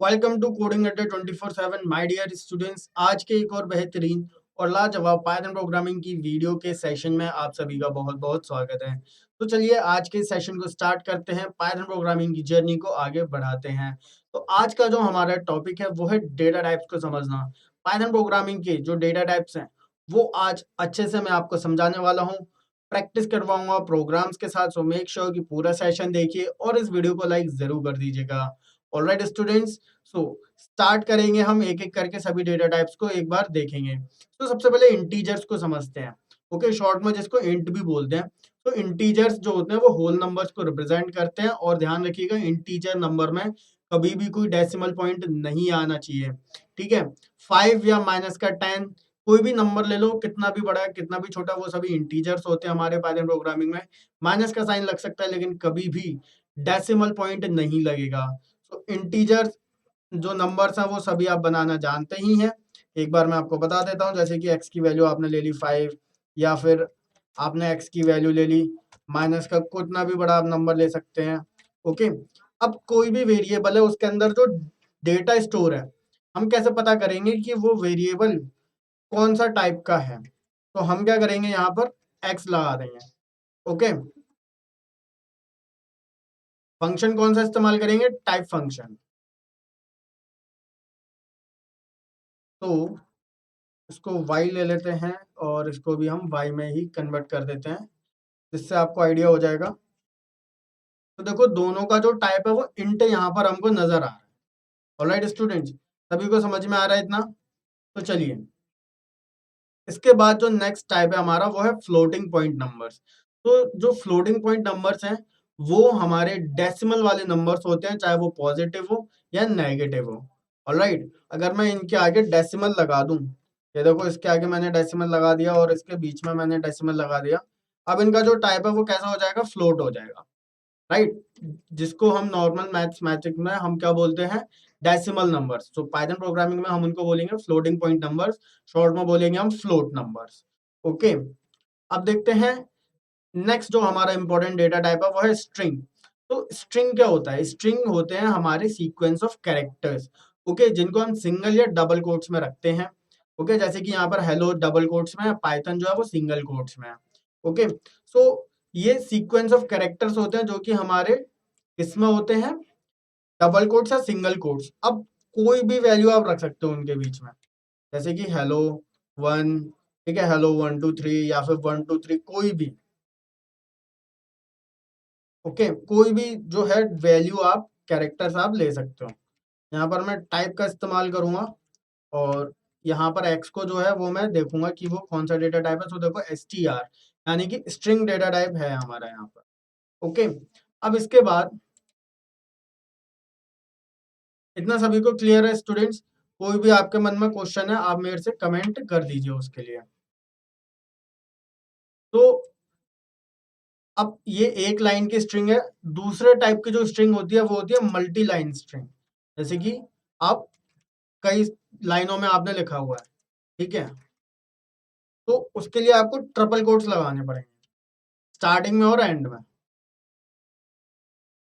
Welcome to coding अड्डा 24/7 my dear students. आज के एक और बेहतरीन और लाजवाब पाइथन प्रोग्रामिंग की वीडियो के सेशन में आप सभी का बहुत बहुत स्वागत है। तो चलिए आज के सेशन को स्टार्ट करते हैं, पाइथन प्रोग्रामिंग की जर्नी को आगे बढ़ाते हैं। तो आज का जो हमारा टॉपिक है वो है डेटा टाइप्स को समझना। पाइथन प्रोग्रामिंग के जो डेटा टाइप्स हैं वो आज अच्छे से मैं आपको समझाने वाला हूँ, प्रैक्टिस करवाऊंगा प्रोग्राम्स के साथ। सो मेक श्योर कि पूरा सेशन देखिए और इस वीडियो को लाइक जरूर कर दीजिएगा। ऑलराइट स्टूडेंट्स, सो स्टार्ट करेंगे हम एक एक करके सभी डेटा टाइप्स को एक बार देखेंगे। तो सबसे पहले इंटीजर्स को समझते हैं। ओके, शॉर्ट में जिसको इंट भी बोलते हैं। तो इंटीजर्स जो होते हैं वो होल नंबर्स को रिप्रेजेंट करते हैं और ध्यान रखिएगा इंटीजर नंबर में कभी भी कोई डेसिमल पॉइंट नहीं आना चाहिए। ठीक है, 5 या माइनस का 10 कोई भी नंबर ले लो, कितना भी बड़ा कितना भी छोटा, वो सभी इंटीजर्स होते हैं हमारे पाइथन प्रोग्रामिंग में। माइनस का साइन लग सकता है लेकिन कभी भी डेसिमल पॉइंट नहीं लगेगा। तो इंटीजर्स जो नंबर्स हैं वो सभी आप बनाना जानते ही हैं। एक बार मैं आपको बता देता हूँ, जैसे कि x की वैल्यू आपने ले ली 5 या फिर आपने x की वैल्यू ले ली माइनस का कितना भी बड़ा आप नंबर ले सकते हैं। ओके, अब कोई भी वेरिएबल है उसके अंदर जो डेटा स्टोर है, हम कैसे पता करेंगे कि वो वेरिएबल कौन सा टाइप का है? तो हम क्या करेंगे, यहाँ पर x लगा देंगे। ओके, फंक्शन कौन सा इस्तेमाल करेंगे? Type function. तो इसको y ले लेते हैं और इसको भी हम y में ही कन्वर्ट कर देते हैं, जिससे आपको आइडिया हो जाएगा। तो देखो दोनों का जो टाइप है वो इंट यहाँ पर हमको नजर आ रहा है। ऑलराइट स्टूडेंट्स, सभी को समझ में आ रहा है इतना? तो चलिए, इसके बाद जो नेक्स्ट टाइप है हमारा वो है फ्लोटिंग पॉइंट नंबर्स। तो जो फ्लोटिंग पॉइंट नंबर्स हैं वो हमारे डेसिमल वाले नंबर्स होते हैं, चाहे वो पॉजिटिव हो या नेगेटिव हो। ऑलराइट, अगर मैं इनके आगे डेसिमल लगा दूं, ये देखो इसके आगे मैंने डेसिमल लगा दिया और इसके बीच में मैंने डेसिमल लगा दिया। अब इनका जो टाइप है वो कैसा हो जाएगा? फ्लोट हो जाएगा। राइट, जिसको हम नॉर्मल मैथमेटिक्स में हम क्या बोलते हैं? Decimal numbers. तो पाइथन प्रोग्रामिंग में हम उनको बोलेंगे फ्लोटिंग पॉइंट नंबर्स, शॉर्ट में बोलेंगे हम फ्लोट नंबर्स। ओके, अब देखते हैं नेक्स्ट जो हमारा इंपॉर्टेंट डेटा टाइप है वो है स्ट्रिंग। तो स्ट्रिंग क्या होता है? स्ट्रिंग होते हैं हमारे सीक्वेंस ऑफ कैरेक्टर्स। ओके, जिनको हम सिंगल या डबल कोट्स में रखते हैं। ओके, जैसे कि यहाँ पर हेलो डबल कोट्स में है, पाइथन जो है वो सिंगल कोट्स में है। ओके, सो ये सीक्वेंस ऑफ कैरेक्टर्स होते हैं जो कि हमारे इसमें होते हैं डबल कोट्स या सिंगल कोट्स। अब कोई भी वैल्यू आप रख सकते हो उनके बीच में, जैसे कि हेलो 1, ठीक है, हेलो 1 2 3 या फिर 1 2 3, कोई भी। ओके, कोई भी जो है वैल्यू आप कैरेक्टर्स आप ले सकते हो। यहाँ पर मैं टाइप का इस्तेमाल करूंगा और यहाँ पर एक्स को जो है वो मैं देखूंगा कि वो कौन सा डेटा टाइप है। तो देखो str यानी कि स्ट्रिंग डेटा टाइप है हमारा यहाँ पर। ओके, अब इसके बाद इतना सभी को क्लियर है स्टूडेंट्स? कोई भी आपके मन में क्वेश्चन है आप मेरे से कमेंट कर दीजिए उसके लिए। तो अब ये एक लाइन की स्ट्रिंग है। दूसरे टाइप की जो स्ट्रिंग होती है वो होती है मल्टी लाइन स्ट्रिंग। जैसे कि आप कई लाइनों में आपने लिखा हुआ है, ठीक है, तो उसके लिए आपको ट्रिपल कोट्स लगाने पड़ेंगे स्टार्टिंग में और एंड में।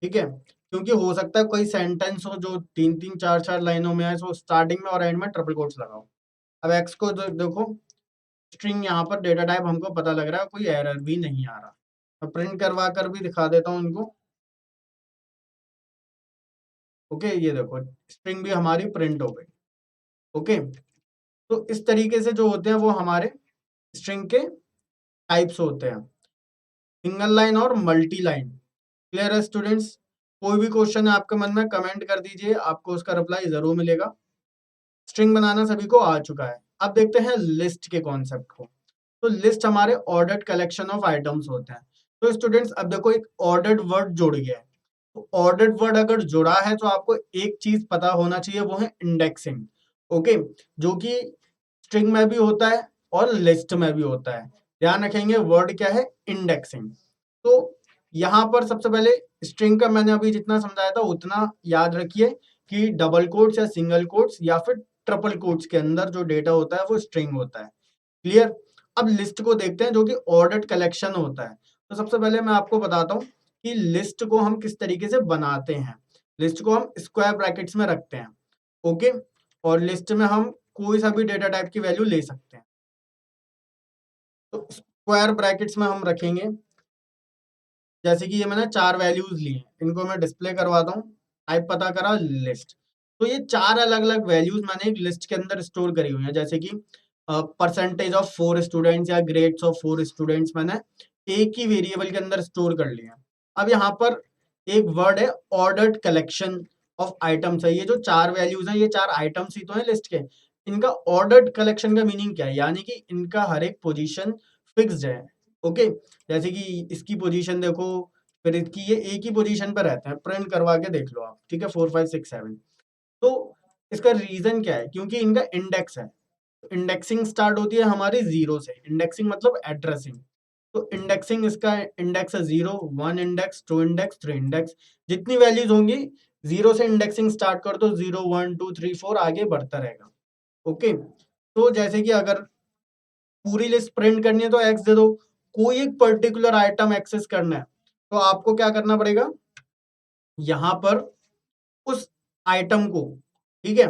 ठीक है, क्योंकि हो सकता है कोई सेंटेंस हो जो 3 3 4 4 लाइनों में है, तो स्टार्टिंग में और एंड में ट्रिपल कोट्स लगाओ। अब एक्स को देखो, स्ट्रिंग यहाँ पर डेटा टाइप हमको पता लग रहा है, कोई एरर भी नहीं आ रहा। मैं प्रिंट करवा कर भी दिखा देता हूँ इनको। ओके, ये देखो स्ट्रिंग भी हमारी प्रिंट हो गई। ओके, तो इस तरीके से जो होते हैं वो हमारे स्ट्रिंग के टाइप्स होते हैं, सिंगल लाइन और मल्टी लाइन। क्लियर है स्टूडेंट्स? कोई भी क्वेश्चन है आपके मन में कमेंट कर दीजिए, आपको उसका रिप्लाई जरूर मिलेगा। स्ट्रिंग बनाना सभी को आ चुका है। अब देखते हैं लिस्ट के कॉन्सेप्ट को। तो लिस्ट हमारे ऑर्डर्ड कलेक्शन ऑफ आइटम्स होते हैं। तो स्टूडेंट्स अब देखो एक ऑर्डर्ड वर्ड जुड़ गया है। तो ऑर्डर्ड वर्ड अगर जुड़ा है तो आपको एक चीज पता होना चाहिए, वो है इंडेक्सिंग। ओके, जो कि स्ट्रिंग में भी होता है और लिस्ट में भी होता है। ध्यान रखेंगे वर्ड क्या है? इंडेक्सिंग। तो यहाँ पर सबसे पहले स्ट्रिंग का मैंने अभी जितना समझाया था उतना याद रखिए कि डबल कोट्स या सिंगल कोट्स या फिर ट्रिपल कोट्स के अंदर जो डेटा होता है वो स्ट्रिंग होता है। क्लियर? अब लिस्ट को देखते हैं जो कि ऑर्डर्ड कलेक्शन होता है। तो सबसे पहले मैं आपको बताता हूँ कि लिस्ट को हम किस तरीके से बनाते हैं। लिस्ट को हम स्क्वायर ब्रैकेट्स में रखते हैं, ओके। और लिस्ट में हम कोई सा भी डेटा टाइप की वैल्यू ले सकते हैं। तो स्क्वायर ब्रैकेट्स में हम रखेंगे, जैसे कि ये मैंने 4 वैल्यूज ली हैं, इनको मैं डिस्प्ले करवाता हूँ। टाइप पता करा लिस्ट, तो ये 4 अलग-अलग वैल्यूज मैंने एक लिस्ट के अंदर स्टोर करी हुई हैं, जैसे कि परसेंटेज ऑफ 4 स्टूडेंट्स या ग्रेड्स ऑफ 4 स्टूडेंट्स मैंने एक ही वेरिएबल के अंदर स्टोर कर लिया। अब यहाँ पर एक वर्ड है ऑर्डर्ड कलेक्शन ऑफ आइटम्स है। ये जो 4 वैल्यूज हैं, ये 4 आइटम्स ही तो हैं लिस्ट के। इनका ऑर्डर्ड कलेक्शन का मीनिंग क्या है, यानी कि इनका हर एक पोजीशन फिक्स्ड है, ओके। जैसे कि इसकी पोजीशन देखो, फिर इसकी, ये एक ही पोजीशन पर रहते हैं, प्रिंट करवा के देख लो आप, ठीक है, 4 5 6 7। तो इसका रीजन क्या है, क्योंकि इनका इंडेक्स है। इंडेक्सिंग स्टार्ट होती है हमारी 0 से, इंडेक्सिंग मतलब एड्रेसिंग। तो इंडेक्सिंग, इसका इंडेक्स है 0 1 इंडेक्स 2 इंडेक्स 3 इंडेक्स। जितनी वैल्यूज होंगी 0 से इंडेक्सिंग स्टार्ट कर दो, 0 1 2 3 4 आगे बढ़ता रहेगा, ओके। तो जैसे कि अगर पूरी लिस्ट प्रिंट करनी है तो एक्स दे दो, कोई एक पर्टिकुलर आइटम एक्सेस करना है तो आपको क्या करना पड़ेगा, यहाँ पर उस आइटम को, ठीक है,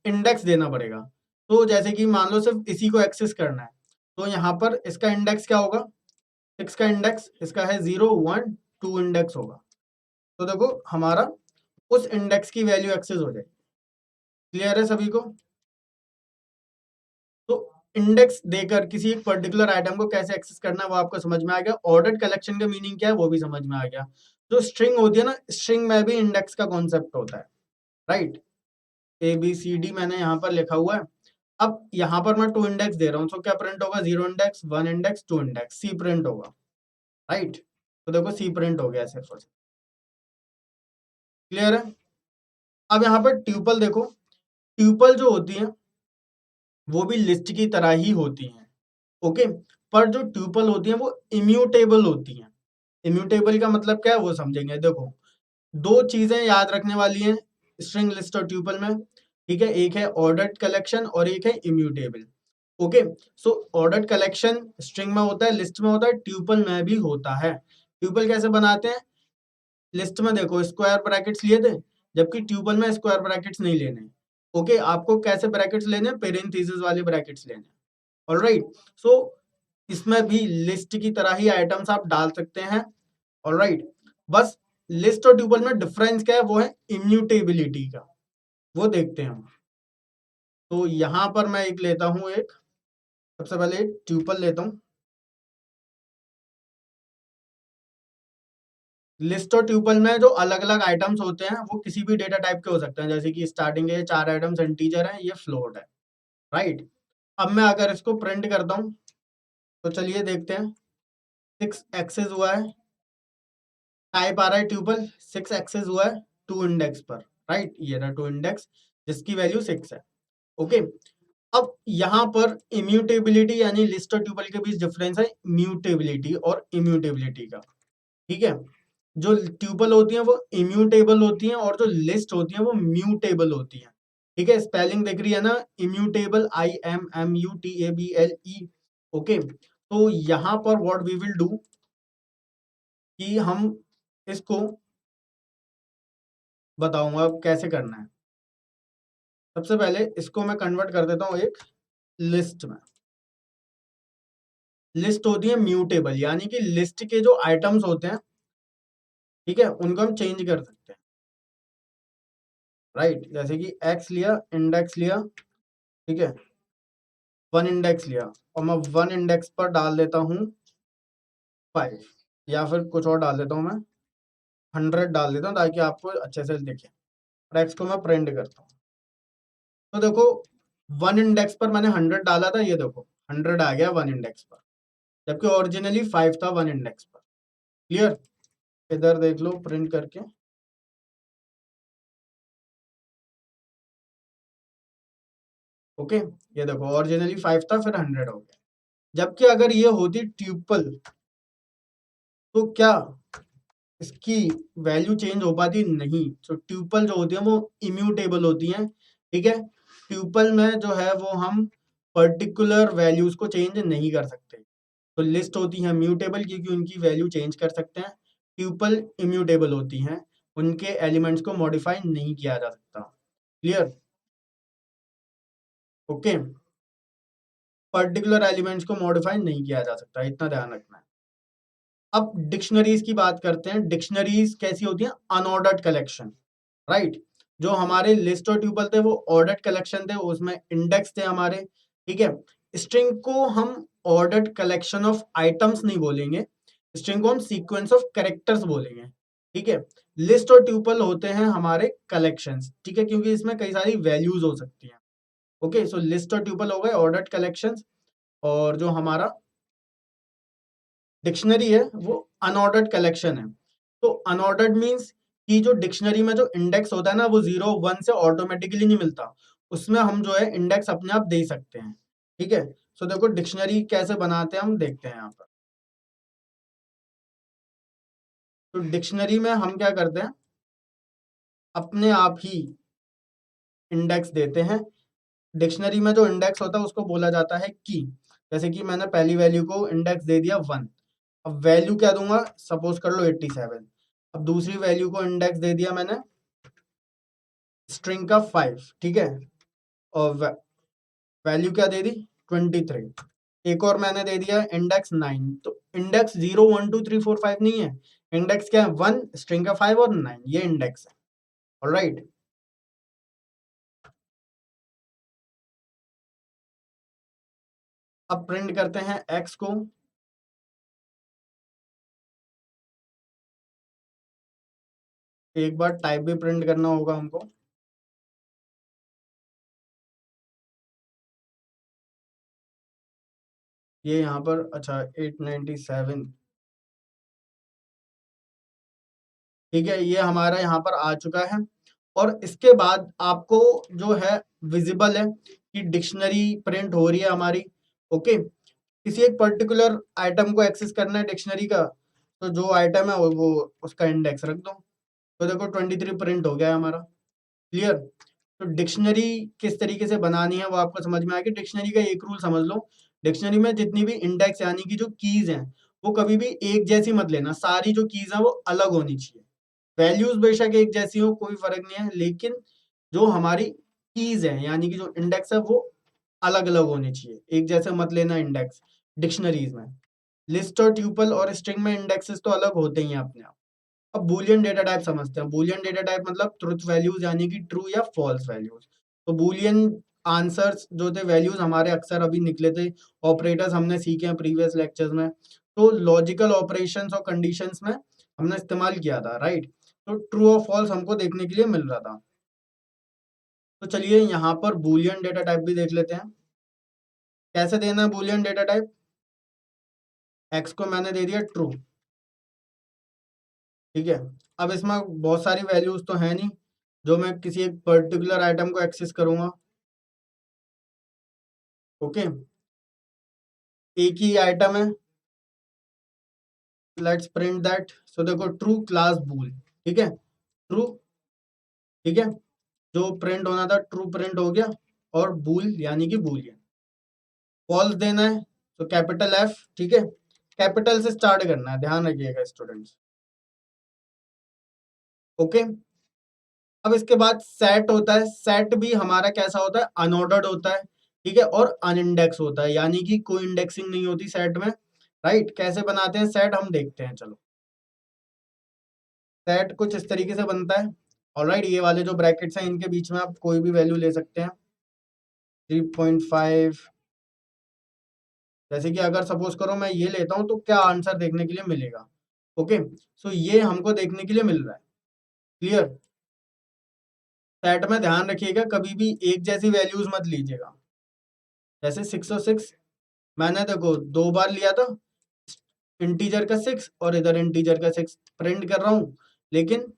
इंडेक्स देना पड़ेगा। तो जैसे कि मान लो सिर्फ इसी को एक्सेस करना है, तो यहाँ पर इसका इंडेक्स क्या होगा, 6 का इंडेक्स इसका है 0 1 2 इंडेक्स होगा। तो देखो हमारा उस इंडेक्स की वैल्यू एक्सेस हो जाएगी। क्लियर है सभी को? तो इंडेक्स देकर किसी एक पर्टिकुलर आइटम को कैसे एक्सेस करना है वो आपको समझ में आ गया। ऑर्डर्ड कलेक्शन का मीनिंग क्या है वो भी समझ में आ गया। जो स्ट्रिंग होती है ना, स्ट्रिंग में भी इंडेक्स का कॉन्सेप्ट होता है, right. A B C D मैंने यहाँ पर लिखा हुआ है। अब यहाँ पर मैं 2 इंडेक्स दे रहा हूँ, तो क्या प्रिंट होगा, 0 इंडेक्स 1 इंडेक्स 2 इंडेक्स, सी प्रिंट होगा, राइट। तो देखो सी प्रिंट हो गया सिर्फ। क्लियर है? अब यहाँ पर ट्यूपल देखो, ट्यूपल जो होती है वो भी लिस्ट की तरह ही होती हैं, ओके। पर जो ट्यूपल होती हैं वो इम्यूटेबल होती हैं। इम्यूटेबल का मतलब क्या है वो समझेंगे। देखो, दो चीजें याद रखने वाली हैं स्ट्रिंग लिस्ट और ट्यूपल में, ठीक है। एक है ऑर्डर्ड कलेक्शन और एक है इम्यूटेबल, ओके। सो ऑर्डर्ड कलेक्शन स्ट्रिंग में होता है, लिस्ट में होता है, ट्यूपल में भी होता है। ट्यूपल कैसे बनाते हैं, लिस्ट में देखो स्क्वायर ब्रैकेट्स लिए थे, जबकि ट्यूपल में स्क्वायर ब्रैकेट्स नहीं लेने, ओके। आपको कैसे ब्रैकेट्स लेने, पेरेंथेसिस वाले ब्रैकेट्स लेने, ऑलराइट। सो इसमें भी लिस्ट की तरह ही आइटम्स आप डाल सकते हैं, ऑलराइट। बस लिस्ट और ट्यूपल में डिफरेंस क्या है, वो है इम्यूटेबिलिटी का, वो देखते हैं हम। तो यहां पर मैं एक लेता हूं, एक सबसे पहले एक ट्यूपल लेता हूं। लिस्ट और ट्यूपल में जो अलग अलग आइटम्स होते हैं वो किसी भी डेटा टाइप के हो सकते हैं, जैसे कि स्टार्टिंग के 4 आइटम्स इंटीजर हैं, ये फ्लोट है, राइट। अब मैं अगर इसको प्रिंट करता हूं तो चलिए देखते हैं, 6 एक्सेस हुआ है, टाइप आ रहा है ट्यूपल, 6 एक्सेस हुआ है 2 इंडेक्स पर, राइट। ये रहा 2 इंडेक्स जिसकी वैल्यू 6 है, ओके। अब यहाँ पर इम्यूटेबिलिटी यानी लिस्ट और ट्यूपल के बीच डिफरेंस है म्यूटेबिलिटी और इम्यूटेबिलिटी का, ठीक है। जो ट्यूपल होती है वो इम्यूटेबल होती हैं और जो लिस्ट होती है वो म्यूटेबल होती हैं, ठीक है। स्पेलिंग दिख रही है ना, इम्यूटेबल IMMUTABLE, ओके। तो यहाँ पर व्हाट वी विल डू कि हम इसको बताऊंगा अब कैसे करना है। सबसे पहले इसको मैं कन्वर्ट कर देता हूँ एक लिस्ट में। लिस्ट होती है म्यूटेबल, यानी कि लिस्ट के जो आइटम्स होते हैं, ठीक है, उनको हम चेंज कर सकते हैं, राइट। जैसे कि एक्स लिया, इंडेक्स लिया, ठीक है, 1 इंडेक्स लिया, और मैं 1 इंडेक्स पर डाल देता हूँ 5, या फिर कुछ और डाल देता हूँ मैं, 100 डाल देता हूँ ताकि आपको अच्छे से दिखे। और एक्स को मैं प्रिंट करता हूँ, तो देखो 1 इंडेक्स पर मैंने 100 डाला था, ये देखो 100 आ गया 1 इंडेक्स पर, जबकि ओरिजिनली 5 था 1 इंडेक्स पर। क्लियर? इधर देख लो प्रिंट करके, ओके। ये देखो ओरिजिनली 5 था, फिर 100 हो गया। जबकि अगर ये होती ट्यूपल तो क्या इसकी वैल्यू चेंज हो पाती? नहीं। तो ट्यूपल जो होती है वो इम्यूटेबल होती हैं, ठीक है। ट्यूपल में जो है वो हम पर्टिकुलर वैल्यूज को चेंज नहीं कर सकते। तो लिस्ट होती है म्यूटेबल क्योंकि उनकी वैल्यू चेंज कर सकते हैं, ट्यूपल इम्यूटेबल होती हैं, उनके एलिमेंट्स को मॉडिफाई नहीं किया जा सकता। क्लियर? ओके, पर्टिकुलर एलिमेंट्स को मॉडिफाई नहीं किया जा सकता, इतना ध्यान रखना है। अब डिक्शनरीज की बात करते हैं। डिक्शनरीज कैसी होती हैं? Unordered collection, right. जो हमारे लिस्ट और ट्यूपल थे वो ऑर्डर्ड कलेक्शन थे, उसमें इंडेक्स थे हमारे, ठीक है। स्ट्रिंग को हम ऑर्डर्ड कलेक्शन ऑफ आइटम्स नहीं बोलेंगे, स्ट्रिंग को हम सीक्वेंस ऑफ कैरेक्टर्स बोलेंगे, ठीक है। लिस्ट और ट्यूपल होते हैं हमारे कलेक्शंस, ठीक है, क्योंकि इसमें कई सारी वैल्यूज हो सकती हैं। ओके, सो लिस्ट और ट्यूपल हो गए ऑर्डर्ड कलेक्शंस, और जो हमारा डिक्शनरी है वो अनऑर्डर्ड कलेक्शन है। तो अनऑर्डर्ड मीन्स कि जो डिक्शनरी में जो इंडेक्स होता है ना वो 0 1 से ऑटोमेटिकली नहीं मिलता, उसमें हम जो है इंडेक्स अपने आप दे सकते हैं, ठीक है। सो देखो डिक्शनरी कैसे बनाते हैं हम देखते हैं यहाँ पर। तो डिक्शनरी में हम क्या करते हैं, अपने आप ही इंडेक्स देते हैं। डिक्शनरी में जो इंडेक्स होता है उसको बोला जाता है की। जैसे कि मैंने पहली वैल्यू को इंडेक्स दे दिया 1, अब वैल्यू क्या दूंगा, सपोज कर लो 87। अब दूसरी वैल्यू को इंडेक्स दे दिया मैंने स्ट्रिंग का 5, ठीक है, और वैल्यू क्या दे दी 23। एक और मैंने दे दिया इंडेक्स 9। तो इंडेक्स 0 1 2 3 4 5 नहीं है, इंडेक्स क्या है 1, स्ट्रिंग का 5 और 9, ये इंडेक्स है। ऑलराइट, अब प्रिंट करते हैं x को। एक बार टाइप भी प्रिंट करना होगा हमको। ये यहाँ पर अच्छा 897, ठीक है, ये हमारा यहाँ पर आ चुका है। और इसके बाद आपको जो है विजिबल है कि डिक्शनरी प्रिंट हो रही है हमारी। ओके, किसी एक पर्टिकुलर आइटम को एक्सेस करना है डिक्शनरी का, तो जो आइटम है वो उसका इंडेक्स रख दो। तो देखो 23 प्रिंट हो गया है हमारा। क्लियर? तो डिक्शनरी किस तरीके से बनानी है वो आपको समझ में आएगी। डिक्शनरी का एक रूल समझ लो, डिक्शनरी में जितनी भी इंडेक्स यानी कि जो कीज हैं वो कभी भी एक जैसी मत लेना, सारी जो कीज हैं वो अलग होनी चाहिए। वैल्यूज बेशक एक जैसी हो कोई फर्क नहीं है, लेकिन जो हमारी कीज है यानी कि जो इंडेक्स है वो अलग अलग होने चाहिए, एक जैसे मत लेना इंडेक्स डिक्शनरीज में। लिस्ट और ट्यूपल और स्ट्रिंग में इंडेक्सेस तो अलग होते ही हैं अपने आप। अब बूलियन डेटा टाइप समझते हैं। बूलियन डेटा टाइप मतलब ट्रुथ वैल्यूज यानी कि ट्रू या फॉल्स वैल्यूज। तो बूलियन आंसर्स जो थे, वैल्यूज हमारे अक्सर अभी निकले थे, ऑपरेटर्स हमने सीखे हैं प्रीवियस लेक्चर्स में। तो लॉजिकल ऑपरेशंस और कंडीशंस में हमने इस्तेमाल किया था, राइट। तो ट्रू और फॉल्स हमको देखने के लिए मिल रहा था। तो चलिए यहाँ पर बूलियन डेटा टाइप भी देख लेते हैं। कैसे देना है बूलियन डेटा टाइप? एक्स को मैंने दे दिया ट्रू, ठीक है। अब इसमें बहुत सारी वैल्यूज तो है नहीं जो मैं किसी एक पर्टिकुलर आइटम को एक्सेस करूंगा। ओके, एक ही आइटम है, लेट्स प्रिंट दैट। सो देखो ट्रू क्लास बूल, ठीक है, ट्रू, ठीक है, जो प्रिंट होना था ट्रू प्रिंट हो गया, और बूल यानी कि बूलियन। फॉल्स देना है तो कैपिटल एफ, ठीक है, कैपिटल से स्टार्ट करना है, ध्यान रखिएगा स्टूडेंट्स। ओके, अब इसके बाद सेट होता है। सेट भी हमारा कैसा होता है? अनऑर्डर्ड होता है, ठीक है, और अनइंडेक्स होता है, यानी कि कोई इंडेक्सिंग नहीं होती सेट में, राइट। कैसे बनाते हैं सेट हम देखते हैं, चलो। सेट कुछ इस तरीके से बनता है। ऑलराइट, ये वाले जो ब्रैकेट्स हैं इनके बीच में आप कोई भी वैल्यू ले सकते हैं, 3.5। जैसे कि अगर सपोज करो मैं ये लेता हूं तो क्या आंसर देखने के लिए मिलेगा। ओके, सो ये हमको देखने के लिए मिल रहा है। क्लियर? सेट में ध्यान रखिएगा कभी भी एक जैसी वैल्यूज मत लीजिएगा। जैसे 606 मैंने देखो 2 बार लिया था, इंटीजर का 6 और इधर इंटीजर का 6 प्रिंट कर रहा हूँ, लेकिन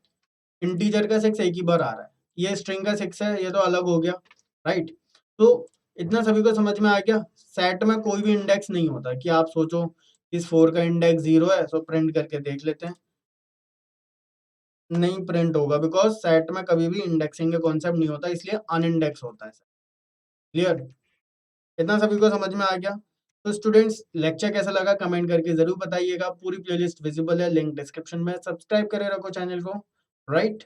इंटीजर का 6 एक ही बार आ रहा है, ये स्ट्रिंग का 6 है, ये तो अलग हो गया, राइट। तो इतना सभी को समझ में आ गया। सेट में कोई भी इंडेक्स नहीं होता कि आप सोचो इस 4 का इंडेक्स 0 है, सो प्रिंट करके देख लेते हैं, नहीं प्रिंट होगा, बिकॉज सेट में कभी भी इंडेक्सिंग का कॉन्सेप्ट नहीं होता, इसलिए अनइंडेक्स होता है। क्लियर? इतना सभी को समझ में आ गया। तो स्टूडेंट्स लेक्चर कैसा लगा कमेंट करके जरूर बताइएगा। पूरी प्लेलिस्ट विजिबल है, लिंक डिस्क्रिप्शन में, सब्सक्राइब करे रखो चैनल को, राइट?